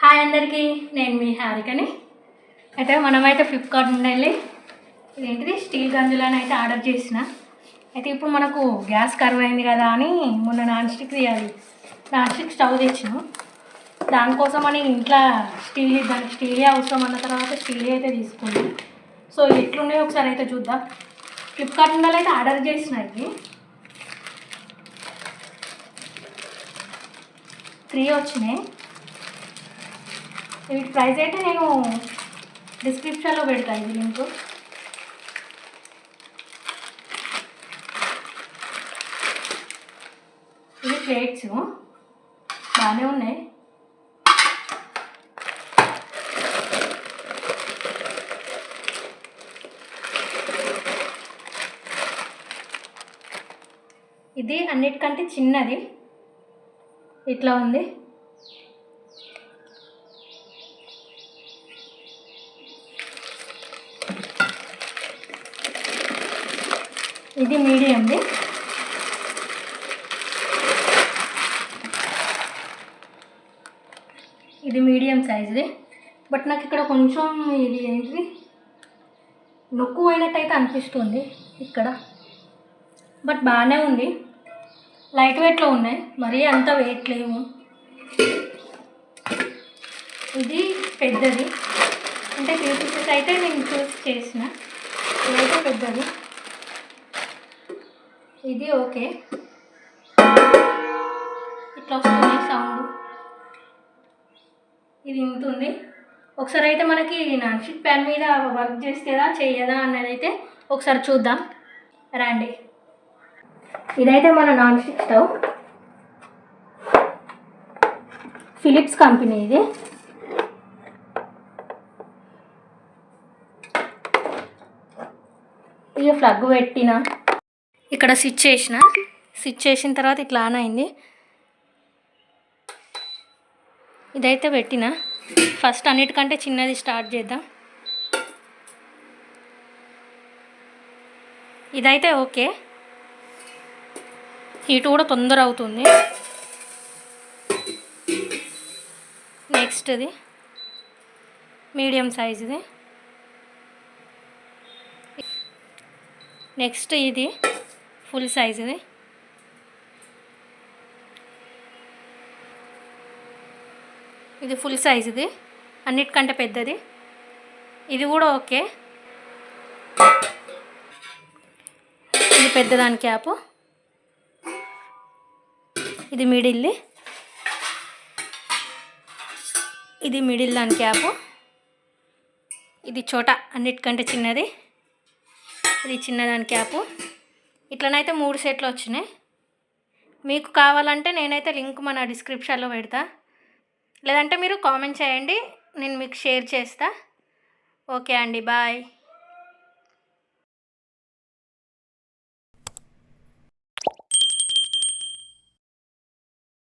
Hi అందరికీ, నేను మీ హారికని. అయితే మనమైతే ఫ్లిప్కార్ట్ నుండి వెళ్ళి ఇదేంటిది స్టీల్ గంజులని అయితే ఆర్డర్ చేసిన. అయితే ఇప్పుడు మనకు గ్యాస్ కరువు అయింది కదా అని మొన్న నాన్ స్టిక్ స్టవ్ తెచ్చినాం. దానికోసమని ఇంట్లో దానికి స్టీలే అవసరం అన్న తర్వాత స్టీలే అయితే తీసుకున్నాం. సో ఎట్లున్నాయో ఒకసారి అయితే చూద్దాం. ఫ్లిప్కార్ట్ నుండి అయితే ఆర్డర్ చేసిన ఇవి 3 వచ్చినాయి. వీటి ప్రైస్ అయితే నేను డిస్క్రిప్షన్లో పెడతాను, ఇది లింక్. ఇవి ప్లేట్స్ బాగానే ఉన్నాయి. ఇది అన్నిటికంటే చిన్నది, ఇట్లా ఉంది. ఇది మీడియంది. ఇది మీడియం సైజుది. బట్ నాకు ఇక్కడ కొంచెం ఇది ఏంటిది నొక్కు పోయినట్టయితే అనిపిస్తుంది ఇక్కడ. బట్ బాగానే ఉంది, లైట్ వెయిట్లో ఉన్నాయి, మరీ అంత వెయిట్ లేవు. ఇది పెద్దది, అంటే 3 పీసెస్ అయితే నేను చూస్ చేసిన. ఇదైతే పెద్దది, ఇది ఓకే. ఇట్లా వస్తుంది సౌండ్, ఇది ఇంతుంది. ఒకసారి అయితే మనకి నాన్ స్టిక్ ప్యాన్ మీద వర్క్ చేస్తేదా చెయ్యదా అన్నది అయితే ఒకసారి చూద్దాం రండి. ఇదైతే మన non stick stove, Philips company. ఇది ఇక ప్లగ్ పెట్టిన, ఇక్కడ స్విచ్ చేసిన తర్వాత ఇట్లా ఆన్ అయింది. ఇదైతే పెట్టిన. ఫస్ట్ అన్నిటికంటే చిన్నది స్టార్ట్ చేద్దాం. ఇదైతే ఓకే, హీట్ కూడా తొందర అవుతుంది. నెక్స్ట్ది మీడియం సైజుది. నెక్స్ట్ ఇది ఫుల్ సైజుది. ఇది ఫుల్ సైజుది, అన్నిటికంటే పెద్దది. ఇది కూడా ఓకే. ఇది పెద్దదాని క్యాపు, ఇది మిడిల్ది. ఇది మిడిల్ దాని క్యాపు. ఇది చోట అన్నిటికంటే చిన్నది, ఇది చిన్నదాని క్యాపు. ఇట్లనైతే 3 సెట్లు వచ్చినాయి. మీకు కావాలంటే నేనైతే లింక్ మన డిస్క్రిప్షన్లో పెడతా, లేదంటే మీరు కామెంట్ చేయండి, నేను మీకు షేర్ చేస్తా. ఓకే అండి, బాయ్.